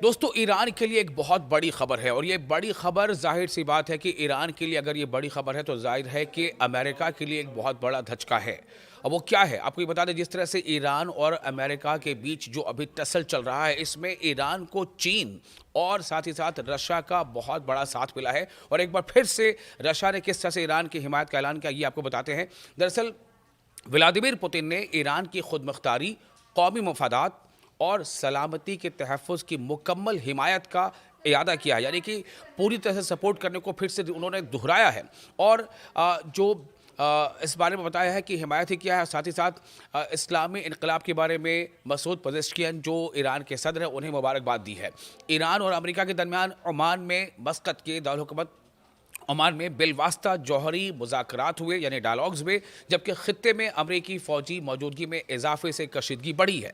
दोस्तों, ईरान के लिए एक बहुत बड़ी खबर है और ये बड़ी खबर ज़ाहिर सी बात है कि ईरान के लिए अगर ये बड़ी खबर है तो ज़ाहिर है कि अमेरिका के लिए एक बहुत बड़ा धचका है। और वो क्या है आपको ये बता दें, जिस तरह से ईरान और अमेरिका के बीच जो अभी टसल चल रहा है, इसमें ईरान को चीन और साथ ही साथ रशिया का बहुत बड़ा साथ मिला है। और एक बार फिर से रशिया ने किस तरह से ईरान की हिमायत का ऐलान किया, ये आपको बताते हैं। दरअसल व्लादिमीर पुतिन ने ईरान की खुद मुख्तारी, कौमी मफादात और सलामती के तहफ़्फ़ुज़ की मुकम्मल हिमायत का इरादा किया है, यानी कि पूरी तरह से सपोर्ट करने को फिर से उन्होंने दोहराया है। और इस बारे में बताया है कि हिमायत ही किया है। साथ ही साथ इस्लामी इनकलाब के बारे में मसूद पज़ेश्कियान जो ईरान के सदर हैं, उन्हें मुबारकबाद दी है। ईरान और अमेरिका के दरमियान ओमान में मस्कत के दारुल-हुकूमत ओमान में बिलवास्ता जौहरी मुज़ाकरात हुए, यानी डायलॉग्स हुए, जबकि खित्ते में अमरीकी फ़ौजी मौजूदगी में इजाफे से कशीदगी बढ़ी है।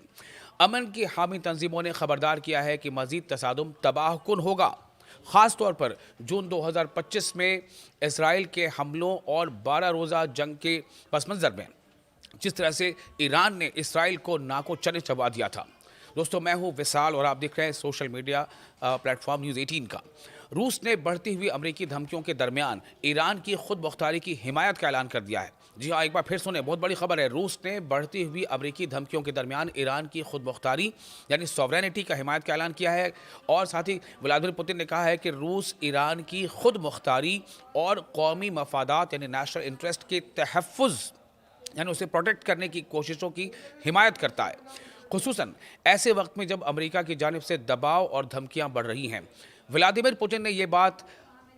अमन की हामी तंजीमों ने खबरदार किया है कि मज़ीद तसादुम तबाहकुन होगा, ख़ास तौर पर जून 2025 में इसराइल के हमलों और 12 रोज़ा जंग के पस मंज़र में जिस तरह से ईरान ने इसराइल को नाको चने चबा दिया था। दोस्तों, मैं हूं विशाल और आप देख रहे हैं सोशल मीडिया प्लेटफॉर्म न्यूज़ 18 का। रूस ने बढ़ती हुई अमेरिकी धमकियों के दरमियान ईरान की खुद मुख्तारी की हिमायत का ऐलान कर दिया है। जी हाँ, एक बार फिर सुने, बहुत बड़ी खबर है। रूस ने बढ़ती हुई अमेरिकी धमकियों के दरमियान ईरान की खुद मुख्तारी यानी सॉवरेनिटी का हिमायत का ऐलान किया है। और साथ ही व्लादिमीर पुतिन ने कहा है कि रूस ईरान की खुद मुख्तारी और कौमी मफादात यानी नेशनल इंटरेस्ट के तहफ़्फ़ुज़ यानी उसे प्रोटेक्ट करने की कोशिशों की हिमायत करता है, खुसूसन ऐसे वक्त में जब अमेरिका की जानिब से दबाव और धमकियां बढ़ रही हैं। व्लादिमीर पुतिन ने यह बात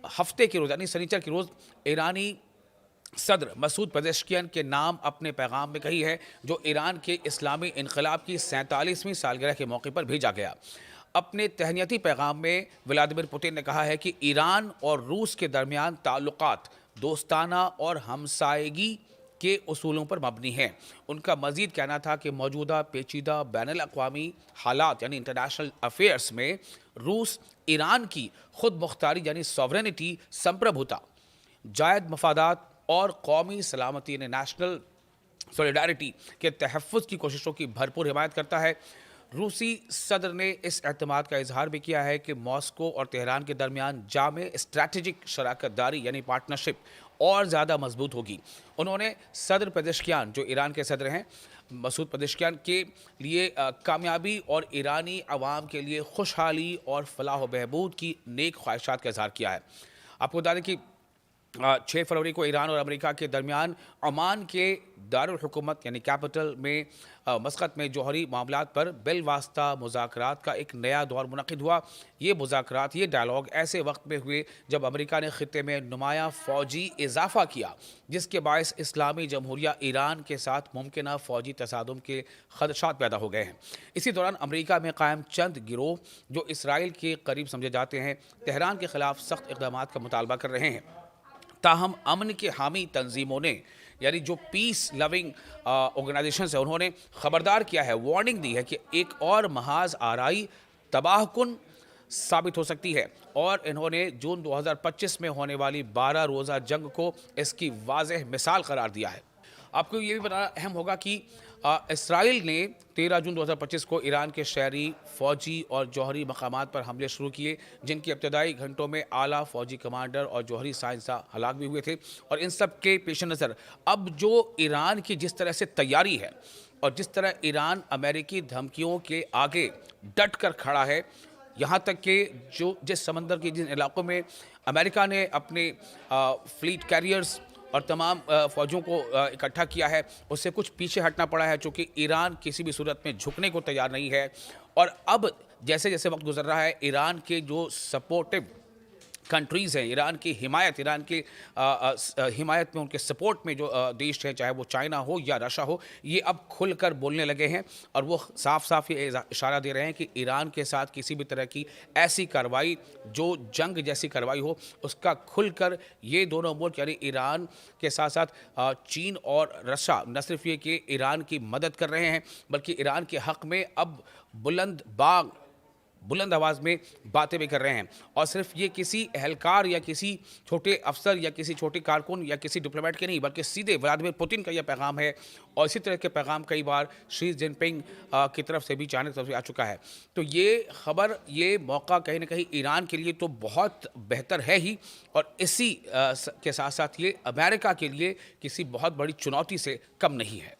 हफ्ते के रोज़ यानी शनिचर के रोज़ ईरानी सदर मसूद पज़ेश्कियान के नाम अपने पैगाम में कही है, जो ईरान के इस्लामी इनकलाब की 47वीं सालगिरह के मौके पर भेजा गया। अपने तहनीती पैगाम में व्लादिमीर पुतिन ने कहा है कि ईरान और रूस के दरमियान ताल्लुकात दोस्ताना और हमसायगी के उसूलों पर मबनी हैं। उनका मजीद कहना था कि मौजूदा पेचीदा बैनुल अक़वामी हालात यानी इंटरनेशनल अफेयर्स में रूस ईरान की खुद मुख्तारी यानी सॉवरेनिटी, संप्रभुता, जायद मफादात और कौमी सलामती यानी नेशनल सॉलिडारिटी के तहफ़्फ़ुज़ की कोशिशों की भरपूर हिमायत करता है। रूसी सदर ने इस एतमाद का इजहार भी किया है कि मॉस्को और तेहरान के दरमियान जामे स्ट्रैटेजिक शराकत दारी यानी पार्टनरशिप और ज़्यादा मजबूत होगी। उन्होंने सदर पज़ेश्कियान जो ईरान के सदर हैं, मसूद पज़ेश्कियान के लिए कामयाबी और ईरानी अवाम के लिए खुशहाली और फलाह व बहबूद की नेक ख्वाहिशात का इजहार किया है। आपको बता दें कि 6 फरवरी को ईरान और अमेरिका के दरमियान ओमान के दारुल हुकूमत यानी कैपिटल में मस्कत में जौहरी मामलात पर बिलवास्ता मुज़ाकरात का एक नया दौर मुनक़िद हुआ। ये मुज़ाकरात, ये डायलॉग ऐसे वक्त में हुए जब अमेरिका ने ख़ित्ते में नुमायाँ फ़ौजी इजाफ़ा किया, जिसके बायस इस्लामी जमहूरिया ईरान के साथ मुमकिन फ़ौजी तसादुम के ख़दशात पैदा हो गए हैं। इसी दौरान अमेरिका में कायम चंद गिरोह जो इसराइल के करीब समझे जाते हैं, तेहरान के ख़िलाफ़ सख्त इक़दाम का मुतालबा कर रहे हैं। ताहम अमन के हामी तंजीमों ने यानी जो पीस लविंग ऑर्गेनाइजेशंस है, उन्होंने खबरदार किया है, वार्निंग दी है कि एक और महाज आराई तबाहकुन साबित हो सकती है। और इन्होंने जून 2025 में होने वाली 12 रोज़ा जंग को इसकी वाज़ेह मिसाल करार दिया है। आपको ये भी बताना अहम होगा कि इसराइल ने 13 जून 2025 को ईरान के शहरी, फ़ौजी और जौहरी मकामात पर हमले शुरू किए, जिनके इब्तदाई घंटों में आला फ़ौजी कमांडर और जौहरी साइंसदान हलाक भी हुए थे। और इन सब के पेश नज़र अब जो ईरान की जिस तरह से तैयारी है और जिस तरह ईरान अमेरिकी धमकियों के आगे डट कर खड़ा है, यहाँ तक कि जो जिस समंदर के जिन इलाकों में अमेरिका ने अपने फ्लीट कैरियर्स और तमाम फ़ौजों को इकट्ठा किया है, उससे कुछ पीछे हटना पड़ा है, चूँकि ईरान किसी भी सूरत में झुकने को तैयार नहीं है। और अब जैसे जैसे वक्त गुजर रहा है, ईरान के जो सपोर्टिव कंट्रीज़ हैं, ईरान की हिमायत, ईरान की हिमायत में, उनके सपोर्ट में जो देश हैं, चाहे वो चाइना हो या रशिया हो, ये अब खुलकर बोलने लगे हैं। और वो साफ साफ ये इशारा दे रहे हैं कि ईरान के साथ किसी भी तरह की ऐसी कार्रवाई जो जंग जैसी कार्रवाई हो, उसका खुलकर ये दोनों मुल्क यानी ईरान के साथ साथ चीन और रशिया न सिर्फ ये कि ईरान की मदद कर रहे हैं, बल्कि ईरान के हक़ में अब बुलंद बाग बुलंद आवाज़ में बातें भी कर रहे हैं। और सिर्फ ये किसी अहलकार या किसी छोटे अफसर या किसी छोटे कारकुन या किसी डिप्लोमेट के नहीं, बल्कि सीधे व्लादिमीर पुतिन का यह पैगाम है। और इसी तरह के पैगाम कई बार शी जिनपिंग की तरफ से भी, चाइना की तरफ से आ चुका है। तो ये खबर, ये मौका कहीं ना कहीं ईरान के लिए तो बहुत बेहतर है ही, और इसी के साथ साथ ये अमेरिका के लिए किसी बहुत बड़ी चुनौती से कम नहीं है।